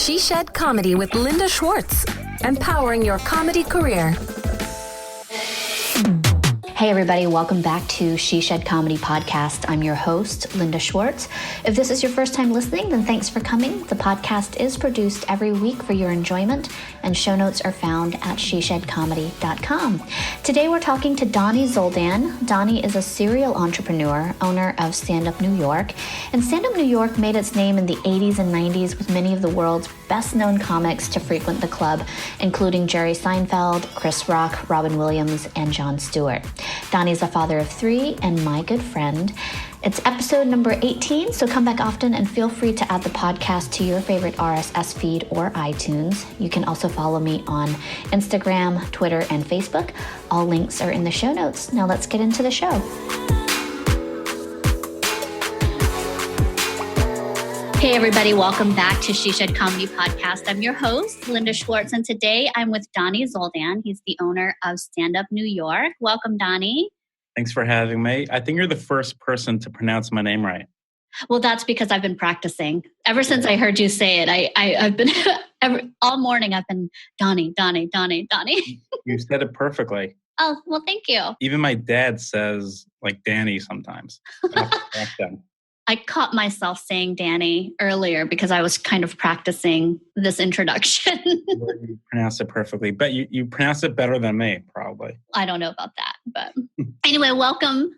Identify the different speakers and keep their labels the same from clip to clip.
Speaker 1: She Shed Comedy with Linda Schwartz, empowering your comedy career.
Speaker 2: Hey everybody, welcome back to She Shed Comedy Podcast. I'm your host, Linda Schwartz. If this is your first time listening, then thanks for coming. The podcast is produced every week for your enjoyment, and show notes are found at sheshedcomedy.com. Today we're talking to Dani Zoldan. Dani is a serial entrepreneur, owner of Stand Up New York. And Stand Up New York made its name in the 80s and 90s with many of the world's best-known comics to frequent the club, including Jerry Seinfeld, Chris Rock, Robin Williams, and Jon Stewart. Dani's a father of 3 and my good friend. It's episode number 18, so come back often and feel free to add the podcast to your favorite RSS feed or iTunes. You can also follow me on Instagram, Twitter, and Facebook. All links are in the show notes. Now let's get into the show. Hey everybody, welcome back to She Shed Comedy Podcast. I'm your host, Linda Schwartz, and today I'm with Dani Zoldan. He's the owner of Stand Up New York. Welcome, Dani.
Speaker 3: Thanks for having me. I think you're the first person to pronounce my name right.
Speaker 2: Well, that's because I've been practicing. Ever since I heard you say it, I've been, all morning I've been Dani.
Speaker 3: You said it perfectly.
Speaker 2: Oh, well, thank you.
Speaker 3: Even my dad says like Dani sometimes.
Speaker 2: I caught myself saying Dani earlier because I was kind of practicing this introduction.
Speaker 3: You pronounce it perfectly, but you pronounce it better than me, probably.
Speaker 2: I don't know about that, but anyway, welcome.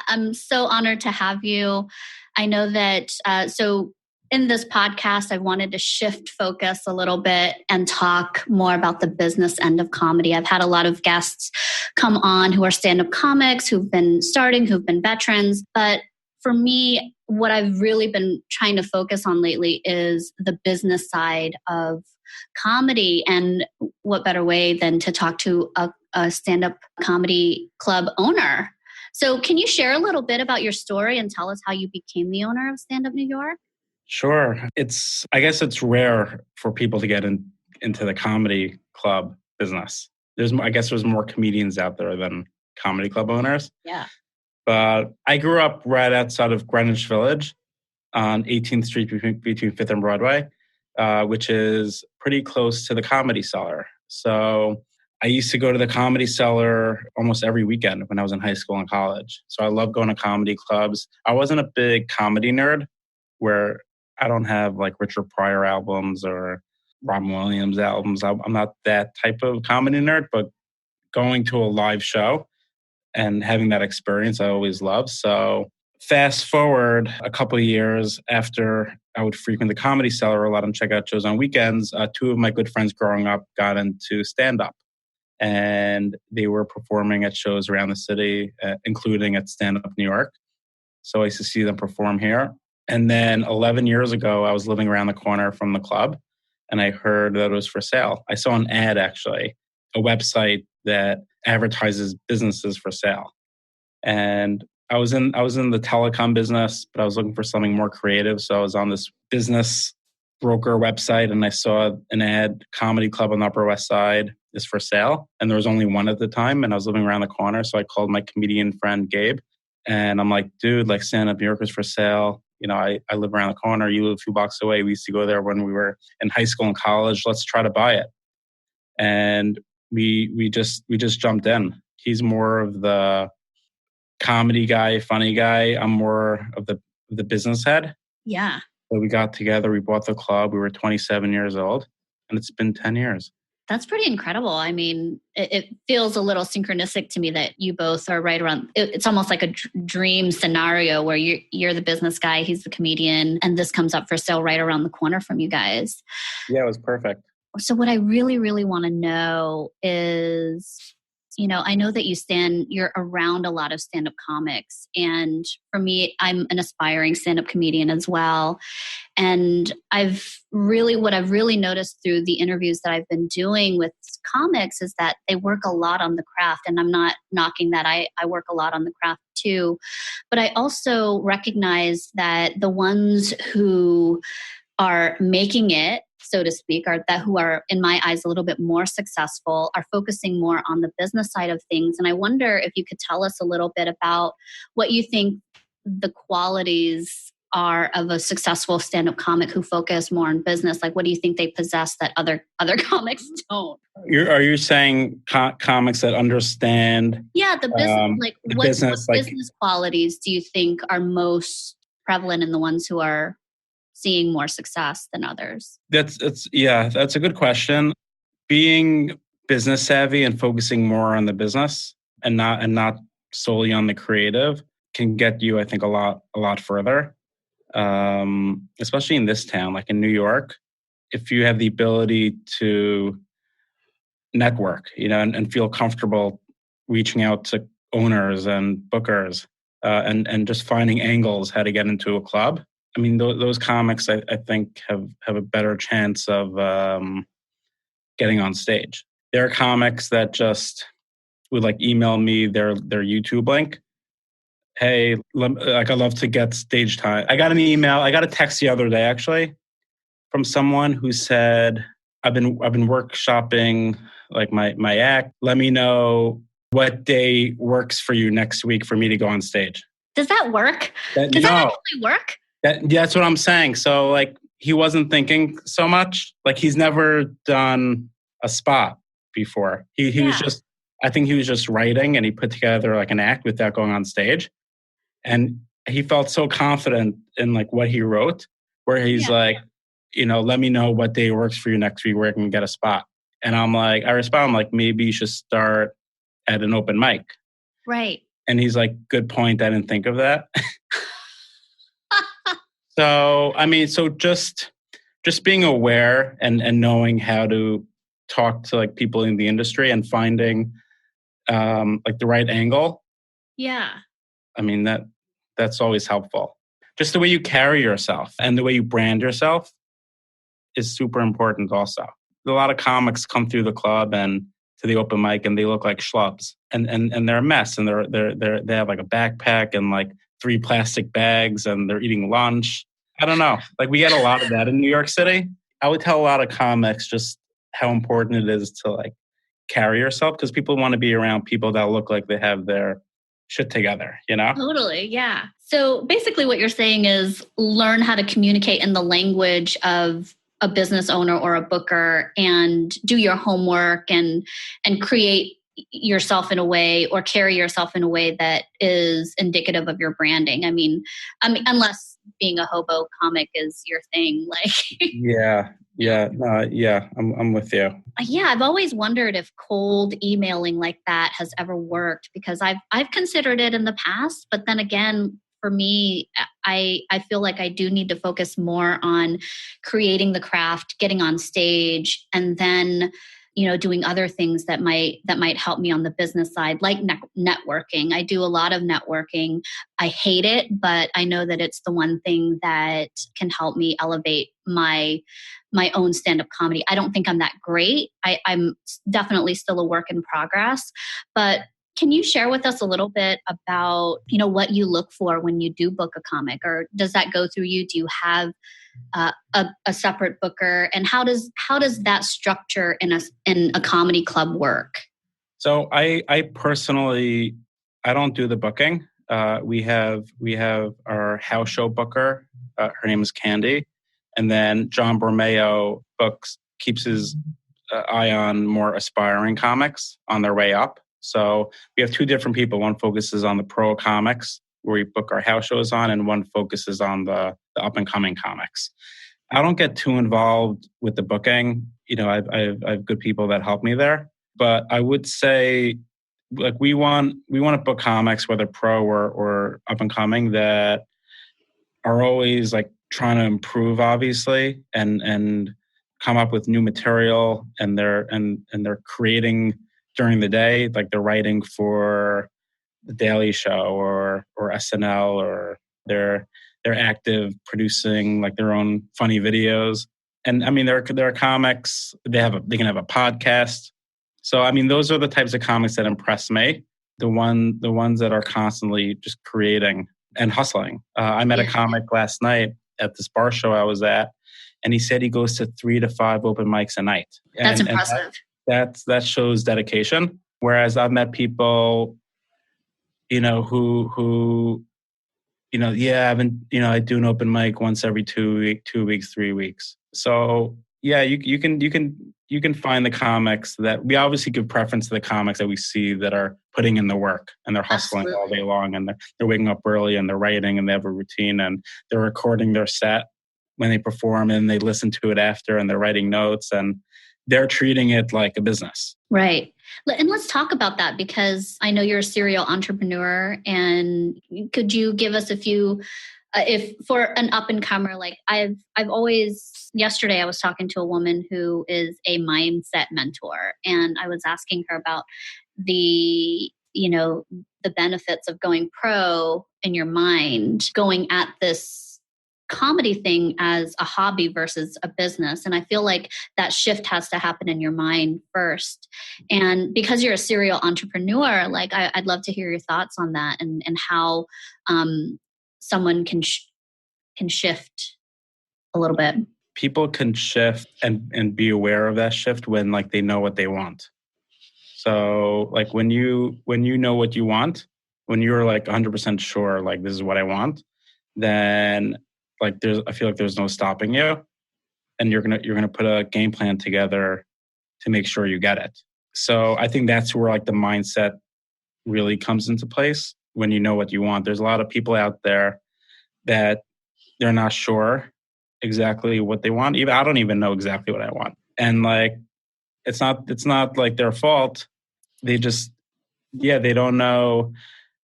Speaker 2: I'm so honored to have you. I know that, so in this podcast, I wanted to shift focus a little bit and talk more about the business end of comedy. I've had a lot of guests come on who are stand-up comics, who've been starting, who've been veterans, but for me, what I've really been trying to focus on lately is the business side of comedy. And what better way than to talk to a stand-up comedy club owner? So can you share a little bit about your story and tell us how you became the owner of Stand Up New York?
Speaker 3: Sure. I guess it's rare for people to get into the comedy club business. I guess there's more comedians out there than comedy club owners.
Speaker 2: Yeah.
Speaker 3: But I grew up right outside of Greenwich Village on 18th Street between 5th and Broadway, which is pretty close to the Comedy Cellar. So I used to go to the Comedy Cellar almost every weekend when I was in high school and college. So I love going to comedy clubs. I wasn't a big comedy nerd where I don't have like Richard Pryor albums or Robin Williams albums. I'm not that type of comedy nerd, but going to a live show and having that experience, I always loved. So fast forward a couple of years after I would frequent the Comedy Cellar a lot and check out shows on weekends, 2 of my good friends growing up got into stand-up. And they were performing at shows around the city, including at Stand Up New York. So I used to see them perform here. And then 11 years ago, I was living around the corner from the club, and I heard that it was for sale. I saw an ad, actually, a website that advertises businesses for sale. And I was in the telecom business, but I was looking for something more creative. So I was on this business broker website and I saw an ad, comedy club on the Upper West Side is for sale. And there was only one at the time and I was living around the corner. So I called my comedian friend Gabe and I'm like, dude, like Stand Up New York is for sale. You know, I live around the corner. You live a few blocks away. We used to go there when we were in high school and college. Let's try to buy it. And we just jumped in. He's more of the comedy guy, funny guy. I'm more of the business head.
Speaker 2: Yeah.
Speaker 3: So we got together, we bought the club. We were 27 years old and it's been 10 years.
Speaker 2: That's pretty incredible. I mean, it feels a little synchronistic to me that you both are right around. It's almost like a dream scenario where you're the business guy, he's the comedian, and this comes up for sale right around the corner from you guys.
Speaker 3: Yeah, it was perfect.
Speaker 2: So what I really, really want to know is, you know, I know that you're around a lot of stand-up comics. And for me, I'm an aspiring stand-up comedian as well. And what I've really noticed through the interviews that I've been doing with comics is that they work a lot on the craft. And I'm not knocking that. I work a lot on the craft too. But I also recognize that the ones who are making it, so to speak, who are, in my eyes, a little bit more successful, are focusing more on the business side of things. And I wonder if you could tell us a little bit about what you think the qualities are of a successful stand-up comic who focus more on business? Like, what do you think they possess that other comics don't?
Speaker 3: Are you saying comics that understand?
Speaker 2: Yeah, the business. Like,
Speaker 3: the
Speaker 2: what
Speaker 3: business, like,
Speaker 2: business qualities do you think are most prevalent in the ones who are seeing more success than others?
Speaker 3: that's a good question. Being business savvy and focusing more on the business and not solely on the creative can get you, I think, a lot further. Especially in this town, like in New York, if you have the ability to network, and feel comfortable reaching out to owners and bookers, and just finding angles how to get into a club. I mean, those comics, I think, have a better chance of getting on stage. There are comics that just would like email me their YouTube link. Hey, like, I'd love to get stage time. I got a text the other day actually from someone who said, I've been workshopping like my act. Let me know what day works for you next week for me to go on stage.
Speaker 2: Does that work? Does that actually work?
Speaker 3: That's what I'm saying. So like, he wasn't thinking so much. Like, he's never done a spot before. He was just, I think he was just writing, and he put together like an act without going on stage. And he felt so confident in like what he wrote, where he's like, let me know what day works for you next week where I can get a spot. And I respond like, maybe you should start at an open mic.
Speaker 2: Right.
Speaker 3: And he's like, good point. I didn't think of that. So, I mean, just being aware and knowing how to talk to like people in the industry and finding like the right angle. Yeah. I mean, that's always helpful. Just the way you carry yourself and the way you brand yourself is super important also. A lot of comics come through the club and to the open mic and they look like schlubs and they're a mess, and they have like a backpack and like 3 plastic bags and they're eating lunch. I don't know. Like, we get a lot of that in New York City. I would tell a lot of comics just how important it is to like carry yourself, because people want to be around people that look like they have their shit together, Totally,
Speaker 2: yeah. So basically what you're saying is learn how to communicate in the language of a business owner or a booker, and do your homework and create yourself in a way, or carry yourself in a way that is indicative of your branding. I mean, unless being a hobo comic is your thing, like.
Speaker 3: I'm with you.
Speaker 2: Yeah, I've always wondered if cold emailing like that has ever worked, because I've considered it in the past, but then again, for me, I feel like I do need to focus more on creating the craft, getting on stage, and then doing other things that might help me on the business side, like networking. I do a lot of networking. I hate it, but I know that it's the one thing that can help me elevate my own stand-up comedy. I don't think I'm that great. I'm definitely still a work in progress, but can you share with us a little bit about, what you look for when you do book a comic, or does that go through you? Do you have a separate booker, and how does that structure in a comedy club work?
Speaker 3: So I personally, I don't do the booking. We have our house show booker. Her name is Candy, and then John Bormeo keeps his eye on more aspiring comics on their way up. So we have 2 different people. One focuses on the pro comics, where we book our house shows on, and one focuses on the up and coming comics. I don't get too involved with the booking. I have good people that help me there. But I would say, like, we want to book comics, whether pro or up and coming, that are always like trying to improve, obviously, and come up with new material, and they're creating during the day, like they're writing for The Daily Show or SNL, or they're active producing like their own funny videos. And I mean, there are comics, they can have a podcast. So I mean, those are the types of comics that impress me. The ones that are constantly just creating and hustling. I met a comic last night at this bar show I was at, and he said he goes to 3 to 5 open mics a night.
Speaker 2: That's impressive.
Speaker 3: That shows dedication. Whereas I've met people, who I've been, I do an open mic once every 2 weeks, 3 weeks. So yeah, you can find the comics that we obviously give preference to the comics that we see that are putting in the work and they're hustling all day long and they're waking up early and they're writing and they have a routine and they're recording their set when they perform and they listen to it after and they're writing notes and they're treating it like a business.
Speaker 2: Right. And let's talk about that because I know you're a serial entrepreneur. And could you give us a few, if for an up and comer, like I've always, yesterday I was talking to a woman who is a mindset mentor and I was asking her about the benefits of going pro in your mind, going at this comedy thing as a hobby versus a business. And I feel like that shift has to happen in your mind first. And because you're a serial entrepreneur, like I'd love to hear your thoughts on that and how someone can shift a little bit.
Speaker 3: People can shift and be aware of that shift when like they know what they want. So like when you know what you want, when you're like 100% sure, like this is what I want, then like I feel like there's no stopping you, and you're gonna put a game plan together to make sure you get it. So I think that's where like the mindset really comes into place when you know what you want. There's a lot of people out there that they're not sure exactly what they want. Even I don't even know exactly what I want, and like it's not like their fault. They just they don't know.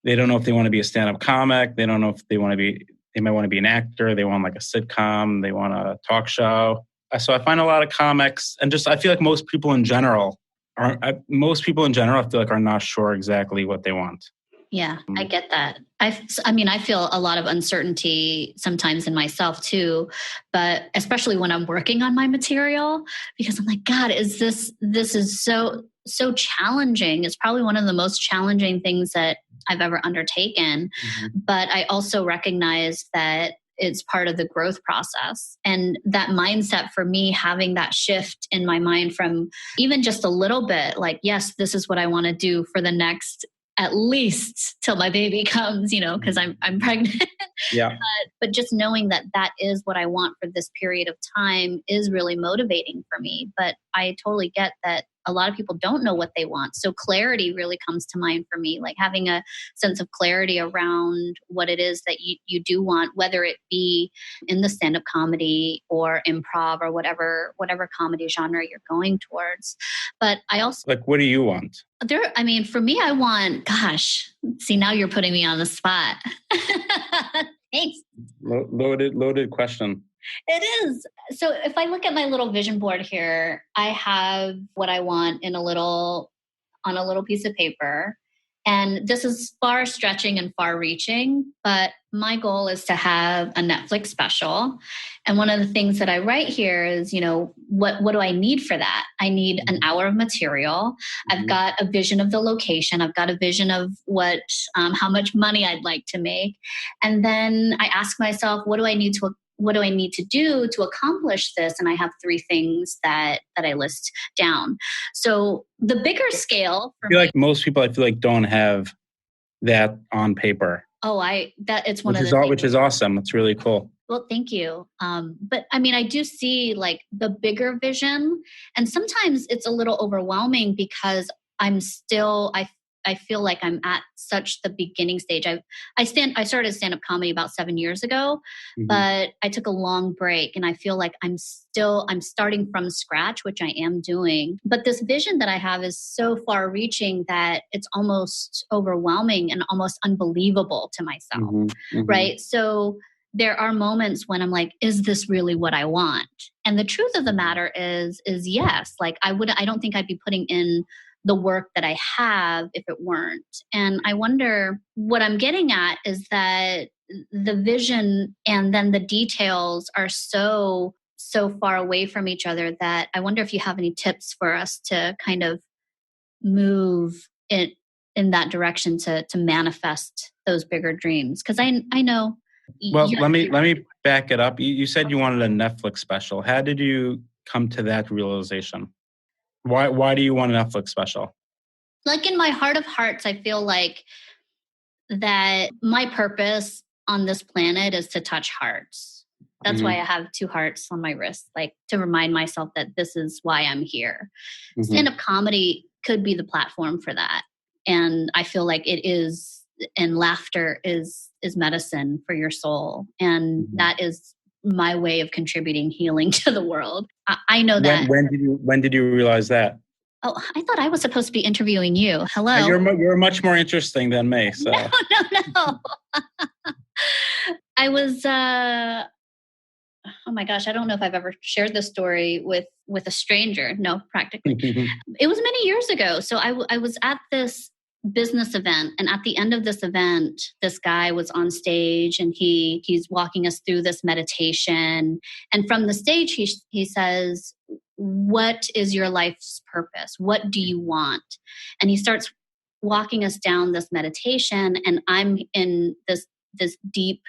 Speaker 3: They don't know if they want to be a stand-up comic. They don't know if they might want to be an actor. They want like a sitcom. They want a talk show. So I find a lot of comics and I feel like most people in general I feel like are not sure exactly what they want.
Speaker 2: Yeah, I get that. I mean, I feel a lot of uncertainty sometimes in myself too, but especially when I'm working on my material, because I'm like, God, this is so challenging. It's probably one of the most challenging things that I've ever undertaken. Mm-hmm. But I also recognize that it's part of the growth process. And that mindset for me, having that shift in my mind from even just a little bit, like, yes, this is what I want to do for the next at least till my baby comes, because I'm pregnant.
Speaker 3: Yeah.
Speaker 2: But just knowing that is what I want for this period of time is really motivating for me. But I totally get that a lot of people don't know what they want. So clarity really comes to mind for me, like having a sense of clarity around what it is that you do want, whether it be in the stand-up comedy or improv or whatever comedy genre you're going towards. But I also...
Speaker 3: Like, what do you want?
Speaker 2: For me, I want, see, now you're putting me on the spot. Thanks.
Speaker 3: Loaded question.
Speaker 2: It is. So if I look at my little vision board here, I have what I want on a little piece of paper. And this is far stretching and far reaching, but my goal is to have a Netflix special. And one of the things that I write here is, what do I need for that? I need an hour of material. Mm-hmm. I've got a vision of the location. I've got a vision of how much money I'd like to make. And then I ask myself, what do I need to do to accomplish this? And I have 3 things that I list down. So the bigger scale for
Speaker 3: like most people, don't have that on paper.
Speaker 2: Oh, it's one
Speaker 3: of
Speaker 2: the things.
Speaker 3: Which is awesome. It's really cool.
Speaker 2: Well, thank you. But I do see like the bigger vision, and sometimes it's a little overwhelming because I feel like I'm at such the beginning stage. I started stand-up comedy about 7 years ago, mm-hmm. but I took a long break and I feel like I'm starting from scratch, which I am doing. But this vision that I have is so far reaching that it's almost overwhelming and almost unbelievable to myself. Mm-hmm. Mm-hmm. Right. So there are moments when I'm like, is this really what I want? And the truth of the matter is yes. Like I don't think I'd be putting in the work that I have if it weren't. And I wonder, what I'm getting at is that the vision and then the details are so far away from each other that I wonder if you have any tips for us to kind of move in that direction to manifest those bigger dreams. Because I know.
Speaker 3: Well, let me back it up. You said you wanted a Netflix special. How did you come to that realization? Why do you want a Netflix special?
Speaker 2: Like in my heart of hearts, I feel like that my purpose on this planet is to touch hearts. That's why I have 2 hearts on my wrist, like to remind myself that this is why I'm here. Stand-up comedy could be the platform for that. And I feel like it is, and laughter is medicine for your soul. And that is my way of contributing healing to the world. I know that.
Speaker 3: When did you realize that?
Speaker 2: Oh, I thought I was supposed to be interviewing you. Hello.
Speaker 3: You're much more interesting than me. So.
Speaker 2: No. I was, oh my gosh, I don't know if I've ever shared this story with a stranger. No, practically. It was many years ago. So I was at this business event, and at the end of this event, this guy was on stage, and he's walking us through this meditation. And from the stage, he says, "What is your life's purpose? What do you want?" And he starts walking us down this meditation, and I'm in this deep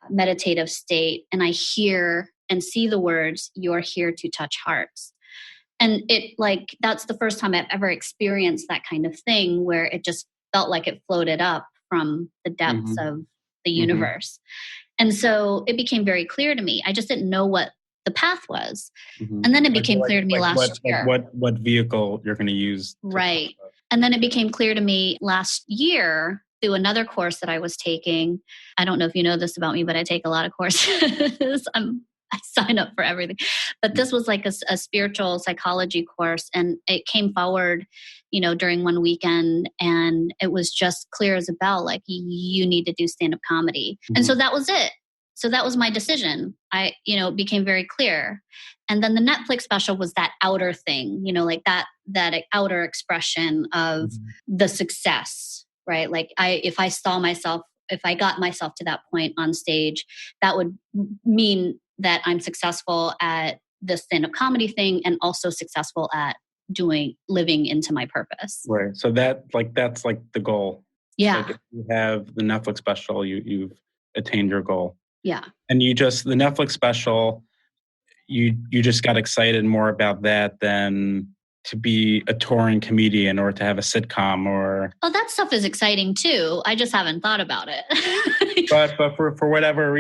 Speaker 2: meditative state, and I hear and see the words, "You're here to touch hearts." And it, like, that's the first time I've ever experienced that kind of thing, where it just felt like it floated up from the depths of the universe. And so it became very clear to me. I just didn't know what the path was. And then it became clear to me last year.
Speaker 3: What vehicle you're going to use.
Speaker 2: Right. And then it became clear to me last year through another course that I was taking. I don't know if you know this about me, but I take a lot of courses. I sign up for everything. But this was like a spiritual psychology course. And it came forward, during one weekend. And it was just clear as a bell, like, you need to do stand-up comedy. And so that was it. So that was my decision. It became very clear. And then the Netflix special was that outer thing, like that outer expression of the success, right? Like if I got myself to that point on stage, that would mean that I'm successful at the stand-up comedy thing and also successful at living into my purpose.
Speaker 3: Right. So that's the goal.
Speaker 2: Yeah.
Speaker 3: Like if you have the Netflix special, you've attained your goal.
Speaker 2: Yeah.
Speaker 3: And the Netflix special, you just got excited more about that than to be a touring comedian or to have a sitcom or...
Speaker 2: Oh, that stuff is exciting too. I just haven't thought about it.
Speaker 3: but for whatever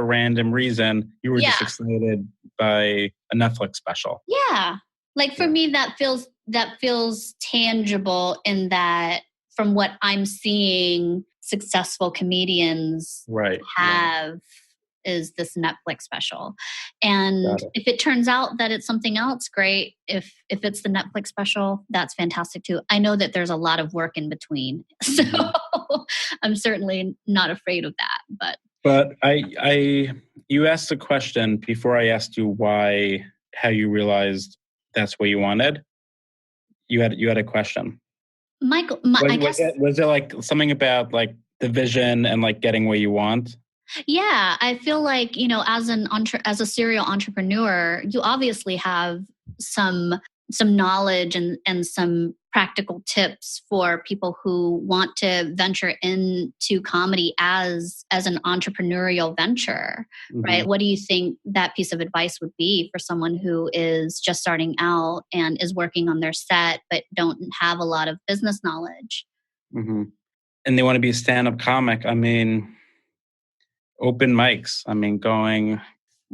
Speaker 3: random reason, you were just excited by a Netflix special.
Speaker 2: Yeah. Like for me, that feels tangible in that from what I'm seeing successful comedians have is this Netflix special. And if it turns out that it's something else, great. If it's the Netflix special, that's fantastic too. I know that there's a lot of work in between. So I'm certainly not afraid of that.
Speaker 3: But you asked a question before I asked you how you realized that's what you wanted. You had a question.
Speaker 2: Michael,
Speaker 3: was it like something about like the vision and like getting what you want?
Speaker 2: Yeah, I feel like, as a serial entrepreneur, you obviously have some knowledge and some practical tips for people who want to venture into comedy as an entrepreneurial venture, right? What do you think that piece of advice would be for someone who is just starting out and is working on their set but don't have a lot of business knowledge?
Speaker 3: And they want to be a stand-up comic. I mean, open mics. I mean, going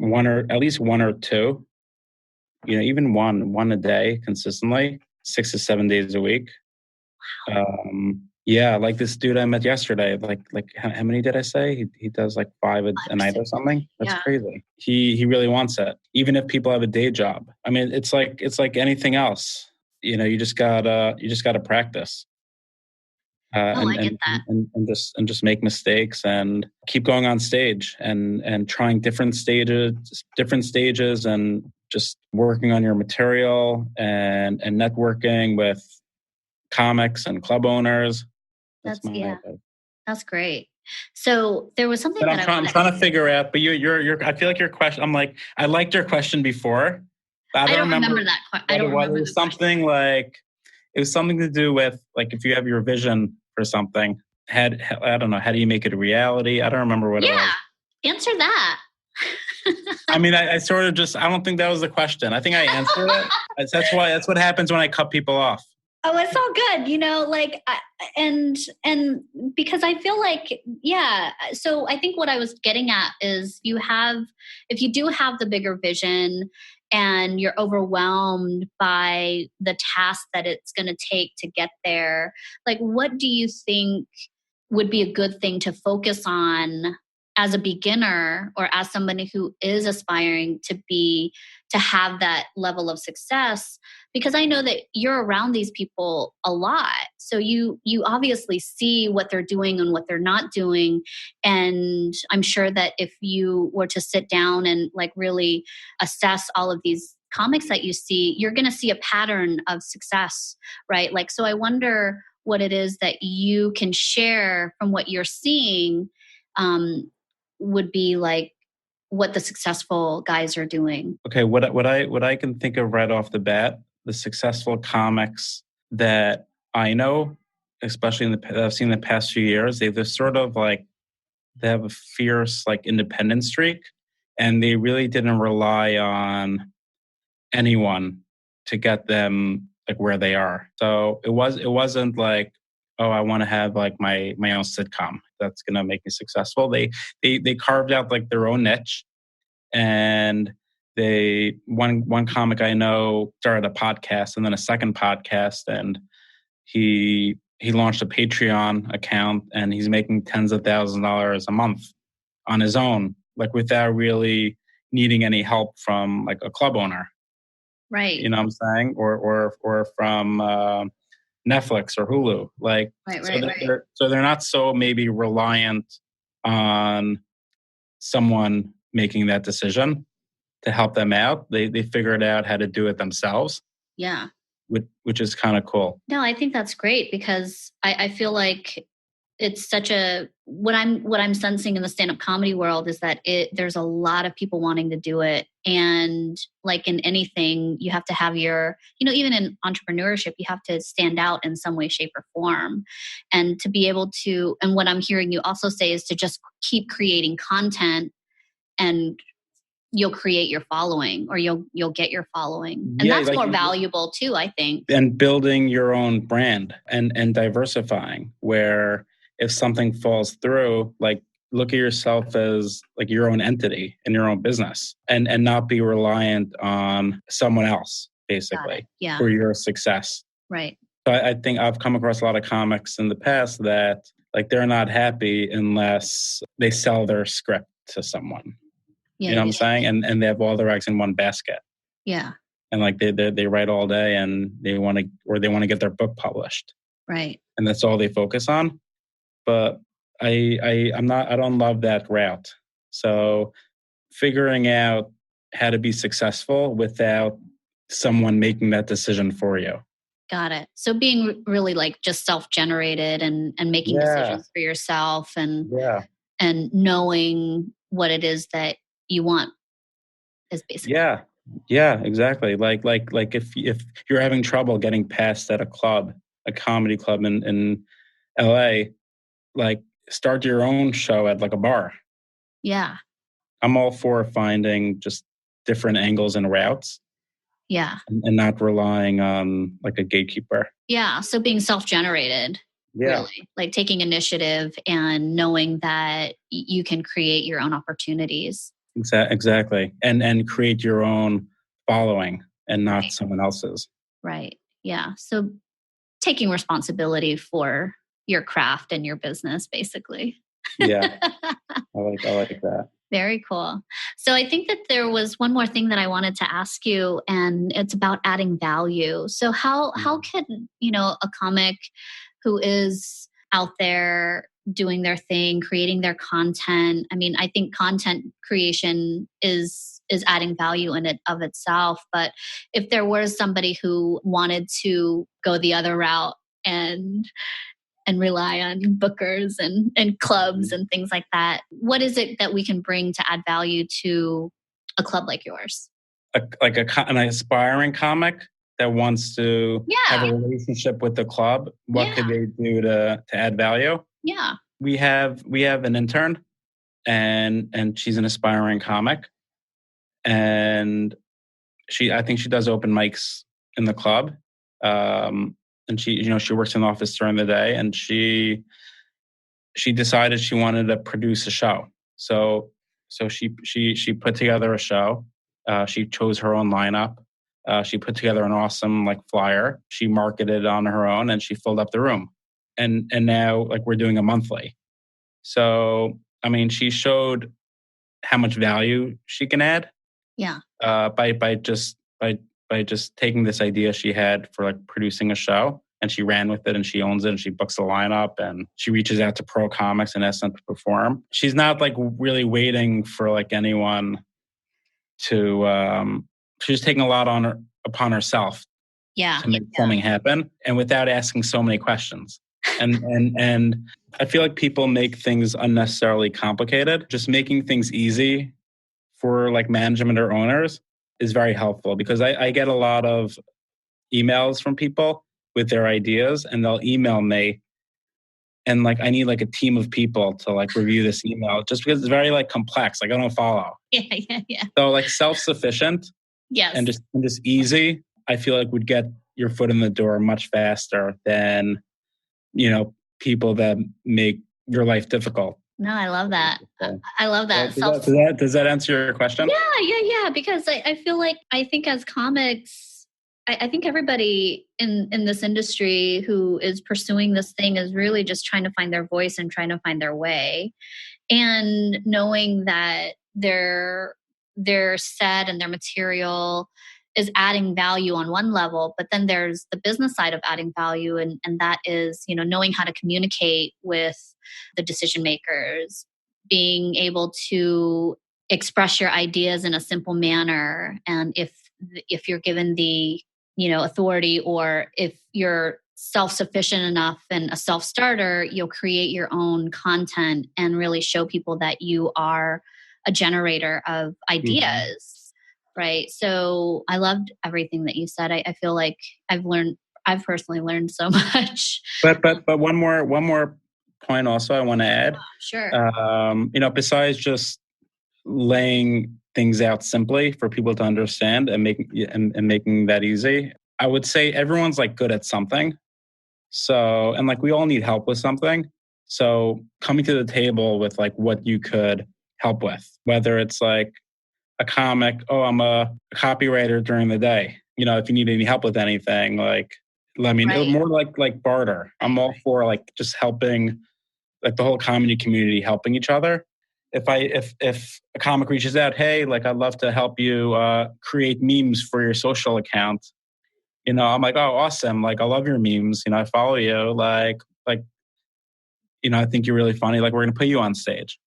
Speaker 3: at least one or two, even one a day consistently, 6 to 7 days a week. Wow. Like this dude I met yesterday, like how many did I say? He does like 5 a night or something. That's crazy. He really wants it. Even if people have a day job. I mean, it's like anything else. You just gotta practice.
Speaker 2: I get that.
Speaker 3: And just make mistakes and keep going on stage and trying different stages and just working on your material and networking with comics and club owners. That's
Speaker 2: great. So there was something
Speaker 3: that I'm trying to figure out. But you're I feel like your question. I'm like, I liked your question before. But I don't remember
Speaker 2: that. I don't remember.
Speaker 3: It was something like. It was something to do with, like, if you have your vision for something, I don't know, how do you make it a reality? I don't remember what it was.
Speaker 2: Yeah, answer that.
Speaker 3: I mean, I sort of I don't think that was the question. I think I answered it. That's what happens when I cut people off.
Speaker 2: Oh, it's all good, and because I feel like, yeah. So I think what I was getting at is if you do have the bigger vision and you're overwhelmed by the task that it's going to take to get there, like, what do you think would be a good thing to focus on as a beginner or as somebody who is aspiring to have that level of success? Because I know that you're around these people a lot. So you obviously see what they're doing and what they're not doing. And I'm sure that if you were to sit down and like really assess all of these comics that you see, you're going to see a pattern of success, right? Like, so I wonder what it is that you can share from what you're seeing, would be like what the successful guys are doing.
Speaker 3: Okay, what I can think of right off the bat, the successful comics that I know, especially that I've seen in the past few years, they're sort of like, they have a fierce like independent streak, and they really didn't rely on anyone to get them like where they are. So it wasn't like, oh, I want to have like my own sitcom that's gonna make me successful. They carved out like their own niche, and one comic I know started a podcast and then a second podcast, and he launched a Patreon account, and he's making tens of thousands of dollars a month on his own, like without really needing any help from like a club owner.
Speaker 2: Right.
Speaker 3: You know what I'm saying? Or from Netflix or Hulu. Like,
Speaker 2: right.
Speaker 3: So they're not so maybe reliant on someone making that decision to help them out. They figured out how to do it themselves.
Speaker 2: Yeah.
Speaker 3: Which is kind of cool.
Speaker 2: No, I think that's great because I feel like it's such what I'm sensing in the stand-up comedy world is that there's a lot of people wanting to do it. And like in anything, you have to have even in entrepreneurship, you have to stand out in some way, shape, or form. And to be able to, and what I'm hearing you also say is to just keep creating content, and you'll create your following, or you'll get your following. And that's like, more valuable too, I think.
Speaker 3: And building your own brand and diversifying, where if something falls through, like look at yourself as like your own entity in your own business, and not be reliant on someone else basically for your success.
Speaker 2: Right.
Speaker 3: So I think I've come across a lot of comics in the past that like they're not happy unless they sell their script to someone. You know what I'm saying? And they have all their eggs in one basket.
Speaker 2: Yeah.
Speaker 3: And like they write all day, and they want to get their book published.
Speaker 2: Right.
Speaker 3: And that's all they focus on. But I don't love that route. So figuring out how to be successful without someone making that decision for you.
Speaker 2: Got it. So being really like just self-generated and making decisions for yourself, and knowing what it is that you want is basically.
Speaker 3: Yeah, exactly. Like if you're having trouble getting past at a comedy club in LA, like start your own show at like a bar.
Speaker 2: Yeah.
Speaker 3: I'm all for finding just different angles and routes.
Speaker 2: Yeah.
Speaker 3: And not relying on like a gatekeeper.
Speaker 2: Yeah. So being self-generated.
Speaker 3: Yeah.
Speaker 2: Really, like taking initiative and knowing that you can create your own opportunities.
Speaker 3: Exactly. And create your own following and not someone else's.
Speaker 2: Right. Yeah. So taking responsibility for your craft and your business, basically.
Speaker 3: Yeah. I like that.
Speaker 2: Very cool. So I think that there was one more thing that I wanted to ask you, and it's about adding value. So how can, a comic who is out there doing their thing, creating their content. I mean, I think content creation is adding value in it of itself. But if there was somebody who wanted to go the other route and rely on bookers and clubs and things like that, what is it that we can bring to add value to a club like yours?
Speaker 3: An aspiring comic that wants to have a relationship with the club. What could they do to add value?
Speaker 2: Yeah.
Speaker 3: We have an intern, and she's an aspiring comic, and I think she does open mics in the club, and she works in the office during the day, and she decided she wanted to produce a show. So she put together a show. She chose her own lineup. She put together an awesome flyer. She marketed it on her own, and she filled up the room. And now we're doing a monthly. So I mean, she showed how much value she can add.
Speaker 2: Yeah.
Speaker 3: By just taking this idea she had for producing a show, and she ran with it, and she owns it, and she books the lineup, and she reaches out to pro comics and asks them to perform. She's not really waiting for anyone to. She's taking a lot upon herself.
Speaker 2: Yeah.
Speaker 3: To make something happen, and without asking so many questions. And I feel like people make things unnecessarily complicated. Just making things easy for management or owners is very helpful, because I get a lot of emails from people with their ideas, and they'll email me, and I need a team of people to review this email, just because it's very complex. I don't follow.
Speaker 2: Yeah.
Speaker 3: So self-sufficient,
Speaker 2: yes,
Speaker 3: and just easy, I feel would get your foot in the door much faster than people that make your life difficult.
Speaker 2: No, I love that. I love that.
Speaker 3: Does that answer your question?
Speaker 2: Yeah. Because I feel I think as comics, I think everybody in this industry who is pursuing this thing is really just trying to find their voice and trying to find their way, and knowing that their set and their material is adding value on one level, but then there's the business side of adding value, and that is knowing how to communicate with the decision makers, being able to express your ideas in a simple manner, and if you're given the authority, or if you're self-sufficient enough and a self-starter, you'll create your own content and really show people that you are a generator of ideas. Mm-hmm. Right. So I loved everything that you said. I feel like I've personally learned so much.
Speaker 3: But one more point also I want to add.
Speaker 2: Sure.
Speaker 3: Besides just laying things out simply for people to understand and making that easy, I would say everyone's good at something. So, and we all need help with something. So coming to the table with what you could help with, whether it's a comic, I'm a copywriter during the day. If you need any help with anything, let me know. More like barter. I'm all for just helping, the whole comedy community helping each other. If a comic reaches out, hey, I'd love to help you create memes for your social account. I'm oh, awesome. I love your memes. I follow you. I think you're really funny. We're going to put you on stage.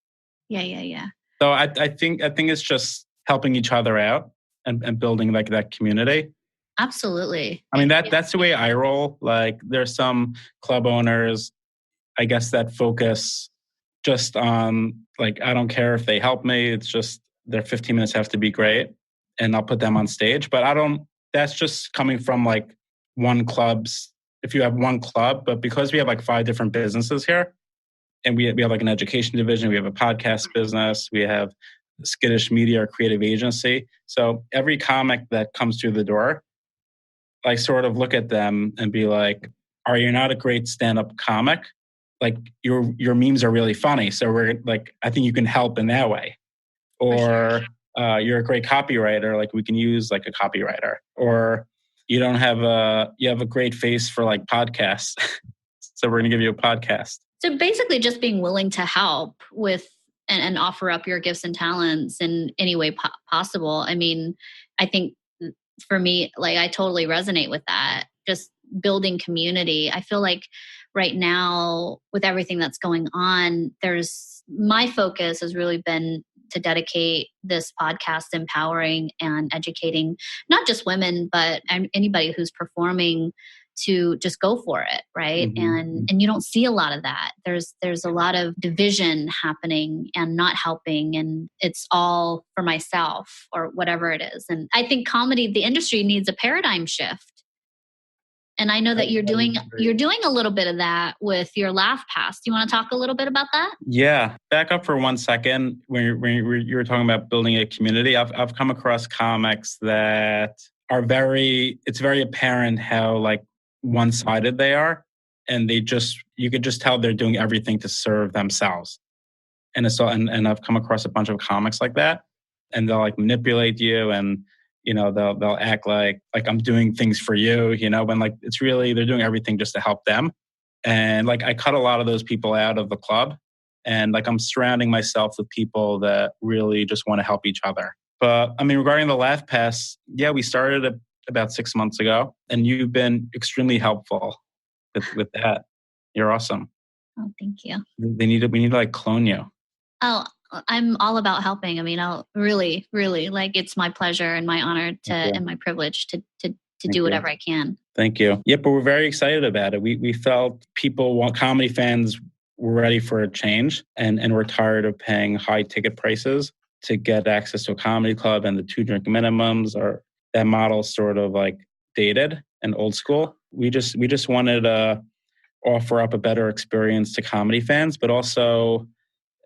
Speaker 2: Yeah.
Speaker 3: So I think it's just helping each other out and building that community.
Speaker 2: Absolutely.
Speaker 3: I mean, that's the way I roll. There's some club owners, I guess, that focus just on I don't care if they help me. It's just their 15 minutes have to be great, and I'll put them on stage. But that's just coming from one club's, if you have one club, but because we have 5 different businesses here, and we have an education division, we have a podcast business, we have Skittish Media, or creative agency. So every comic that comes through the door, I sort of look at them and be are you not a great stand-up comic? Your memes are really funny. So we're I think you can help in that way. Or you're a great copywriter. We can use a copywriter. Or you have a great face for podcasts. So we're going to give you a podcast.
Speaker 2: So basically just being willing to help with and offer up your gifts and talents in any way possible. I mean, I think for me, I totally resonate with that. Just building community. I feel right now with everything that's going on, my focus has really been to dedicate this podcast empowering and educating not just women, but anybody who's performing to just go for it, right? Mm-hmm. And you don't see a lot of that. There's a lot of division happening and not helping, and it's all for myself or whatever it is. And I think comedy, the industry needs a paradigm shift. And I know that you're doing a little bit of that with your Laugh Pass. Do you want to talk a little bit about that?
Speaker 3: Yeah. Back up for 1 second. When you were talking about building a community, I've come across comics that are it's very apparent how one-sided they are. And you could just tell they're doing everything to serve themselves. And it's all, and I've come across a bunch of comics like that, and they'll like manipulate you, and they'll act like I'm doing things for you, when like it's really they're doing everything just to help them. And like I cut a lot of those people out of the club, and like I'm surrounding myself with people that really just want to help each other. But I mean, regarding the Laugh Pass, yeah, we started about 6 months ago, and you've been extremely helpful with that. You're awesome.
Speaker 2: Oh, thank you.
Speaker 3: We need to like clone you.
Speaker 2: Oh, I'm all about helping. I mean, I'll really, really like it's my pleasure and my honor and my privilege to do whatever I can.
Speaker 3: Thank you. Yep, but we're very excited about it. We felt comedy fans were ready for a change, and we're tired of paying high ticket prices to get access to a comedy club, and the 2-drink minimums are that model sort of like dated and old school. We just wanted to offer up a better experience to comedy fans, but also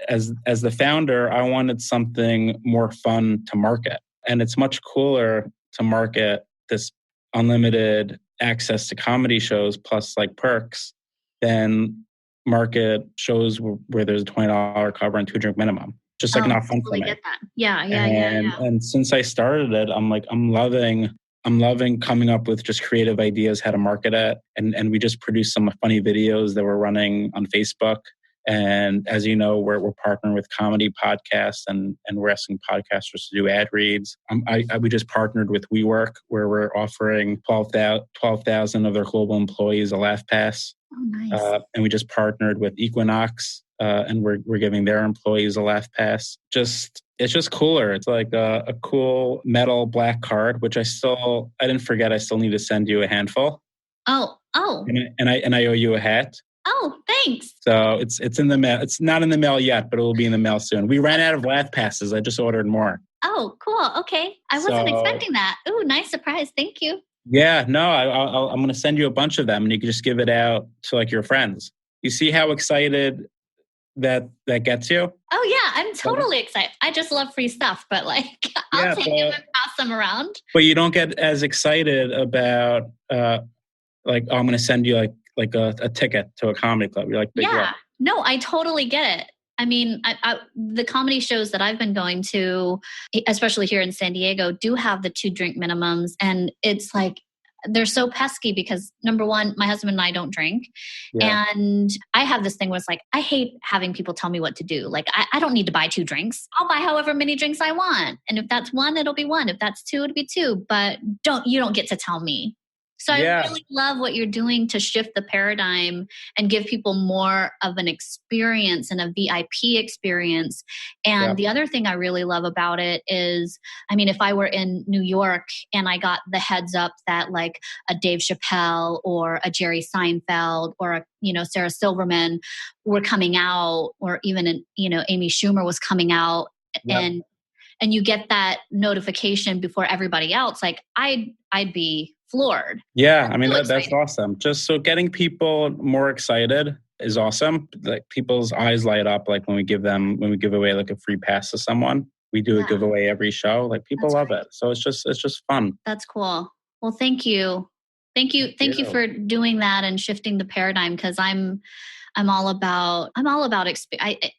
Speaker 3: as the founder, I wanted something more fun to market. And it's much cooler to market this unlimited access to comedy shows plus like perks than market shows where there's a $20 cover and 2-drink minimum. Just like not fun for me.
Speaker 2: Get that. Yeah.
Speaker 3: And since I started it, I'm loving coming up with just creative ideas how to market it. And we just produced some funny videos that we're running on Facebook. And as you know, we're partnering with comedy podcasts, and we're asking podcasters to do ad reads. We just partnered with WeWork, where we're offering 12,000 of their global employees a Laugh Pass.
Speaker 2: Oh, nice.
Speaker 3: And we just partnered with Equinox, and we're giving their employees a Laugh Pass. It's just cooler. It's like a cool metal black card, which I didn't forget. I still need to send you a handful.
Speaker 2: Oh.
Speaker 3: And I owe you a hat.
Speaker 2: Oh, thanks.
Speaker 3: So it's in the mail. It's not in the mail yet, but it will be in the mail soon. We ran out of Laugh Passes. I just ordered more.
Speaker 2: Oh, cool. Okay. I wasn't expecting that. Ooh, nice surprise. Thank you.
Speaker 3: Yeah, no, I'm going to send you a bunch of them, and you can just give it out to like your friends. You see how excited that gets you?
Speaker 2: Oh yeah, I'm totally excited. I just love free stuff, but like I'll take them and pass them around.
Speaker 3: But you don't get as excited about I'm going to send you like a ticket to a comedy club. You're like,
Speaker 2: no, I totally get it. I mean, the comedy shows that I've been going to, especially here in San Diego, do have the 2-drink minimums. And it's like, they're so pesky because number one, my husband and I don't drink. Yeah. And I have this thing where it's like, I hate having people tell me what to do. Like, I don't need to buy 2 drinks. I'll buy however many drinks I want. And if that's 1, it'll be 1. If that's 2, it'll be 2. But you don't get to tell me. So I really love what you're doing to shift the paradigm and give people more of an experience and a VIP experience. And the other thing I really love about it is, I mean, if I were in New York and I got the heads up that like a Dave Chappelle or a Jerry Seinfeld or a, Sarah Silverman were coming out, or even, Amy Schumer was coming out, and you get that notification before everybody else, like I'd be floored.
Speaker 3: Yeah, I mean, that's awesome. Just so getting people more excited is awesome. Like people's eyes light up, like when we give away like a free pass to someone. We do a giveaway every show. Like people love it. So it's just fun.
Speaker 2: That's cool. Well, thank you. Thank you for doing that and shifting the paradigm, because I'm all about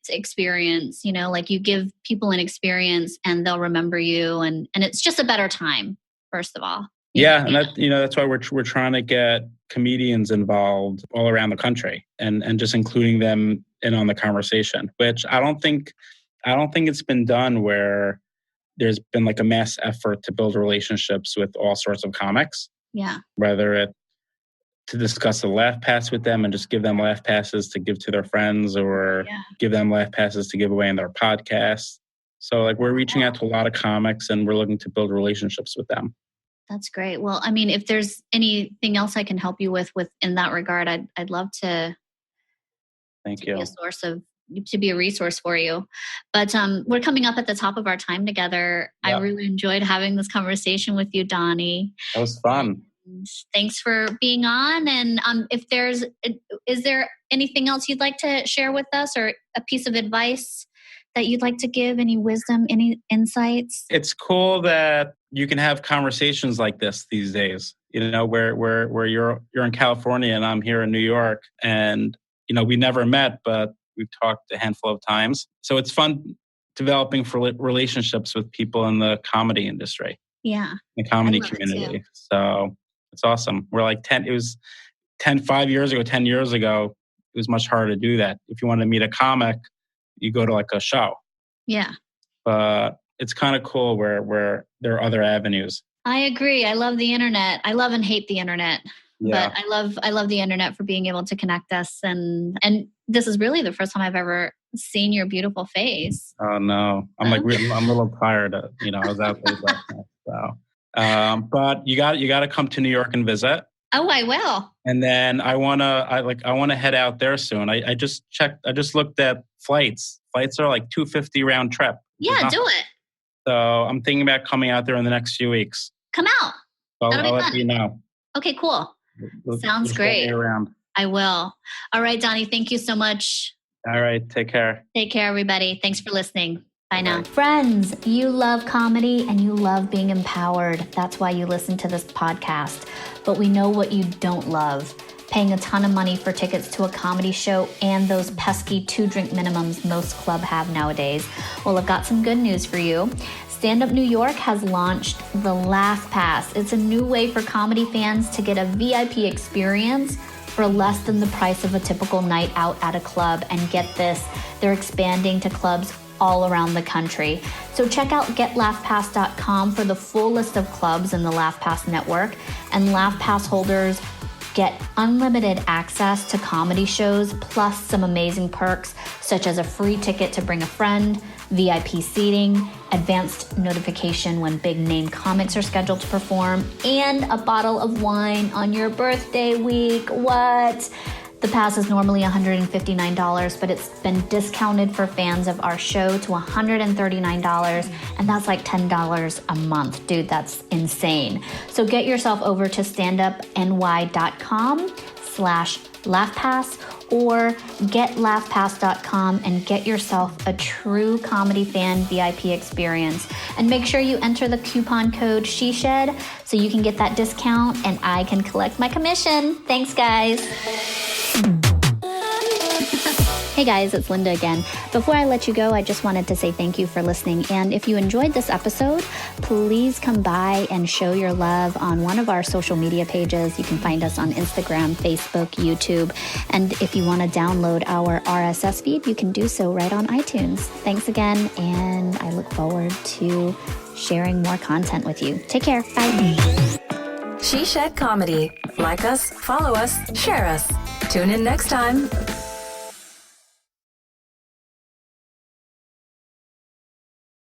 Speaker 2: experience, like you give people an experience and they'll remember you, and it's just a better time, first of all.
Speaker 3: Yeah, and that's why we're trying to get comedians involved all around the country and just including them in on the conversation, which I don't think it's been done, where there's been like a mass effort to build relationships with all sorts of comics.
Speaker 2: Yeah.
Speaker 3: Whether it to discuss the Laugh Pass with them and just give them Laugh Passes to give to their friends, or give them Laugh Passes to give away in their podcast. So like we're reaching out to a lot of comics, and we're looking to build relationships with them.
Speaker 2: That's great. Well, I mean, if there's anything else I can help you with in that regard, I'd love to.
Speaker 3: Thank you.
Speaker 2: Be a resource for you. But we're coming up at the top of our time together. Yep. I really enjoyed having this conversation with you, Dani.
Speaker 3: That was fun.
Speaker 2: And thanks for being on. And is there anything else you'd like to share with us, or a piece of advice that you'd like to give? Any wisdom, any insights?
Speaker 3: It's cool that you can have conversations like this these days, where you're in California and I'm here in New York, and, we never met, but we've talked a handful of times. So it's fun developing relationships with people in the comedy industry.
Speaker 2: Yeah.
Speaker 3: The comedy community. So it's awesome. We're like 10 years ago, it was much harder to do that. If you want to meet a comic, you go to like a show.
Speaker 2: Yeah.
Speaker 3: But it's kind of cool where there are other avenues.
Speaker 2: I agree. I love the internet. I love and hate the internet.
Speaker 3: Yeah.
Speaker 2: But I love the internet for being able to connect us. And this is really the first time I've ever seen your beautiful face.
Speaker 3: Oh no. I'm a little tired of, I was out there last night. So but you got to come to New York and visit.
Speaker 2: Oh, I will.
Speaker 3: And then I want to head out there soon. I just looked at flights. Flights are like $250 round trip.
Speaker 2: Yeah, do it.
Speaker 3: So I'm thinking about coming out there in the next few weeks.
Speaker 2: Come out.
Speaker 3: So I'll let you know.
Speaker 2: Okay, cool. Sounds great.
Speaker 3: Around.
Speaker 2: I will. All right, Dani, thank you so much.
Speaker 3: All right, take care.
Speaker 2: Take care, everybody. Thanks for listening. Bye now. Friends, you love comedy and you love being empowered. That's why you listen to this podcast. But we know what you don't love. Paying a ton of money for tickets to a comedy show and those pesky 2-drink minimums most clubs have nowadays. Well, I've got some good news for you. Stand Up New York has launched the Laugh Pass. It's a new way for comedy fans to get a VIP experience for less than the price of a typical night out at a club. And get this, they're expanding to clubs all around the country. So check out getlaughpass.com for the full list of clubs in the Laugh Pass network. And Laugh Pass holders get unlimited access to comedy shows, plus some amazing perks, such as a free ticket to bring a friend, VIP seating, advanced notification when big name comics are scheduled to perform, and a bottle of wine on your birthday week. What? The pass is normally $159, but it's been discounted for fans of our show to $139, and that's like $10 a month. Dude, that's insane. So get yourself over to standupny.com/laughpass or getlaughpass.com and get yourself a true comedy fan VIP experience. And make sure you enter the coupon code SHESHED so you can get that discount and I can collect my commission. Thanks, guys. Hey guys, it's Linda again. Before I let you go, I just wanted to say thank you for listening. And if you enjoyed this episode, please come by and show your love on one of our social media pages. You can find us on Instagram, Facebook, YouTube. And if you want to download our RSS feed, you can do so right on iTunes. Thanks again, and I look forward to sharing more content with you. Take care. Bye.
Speaker 1: She Shed Comedy. Like us, follow us, share us. Tune in next time.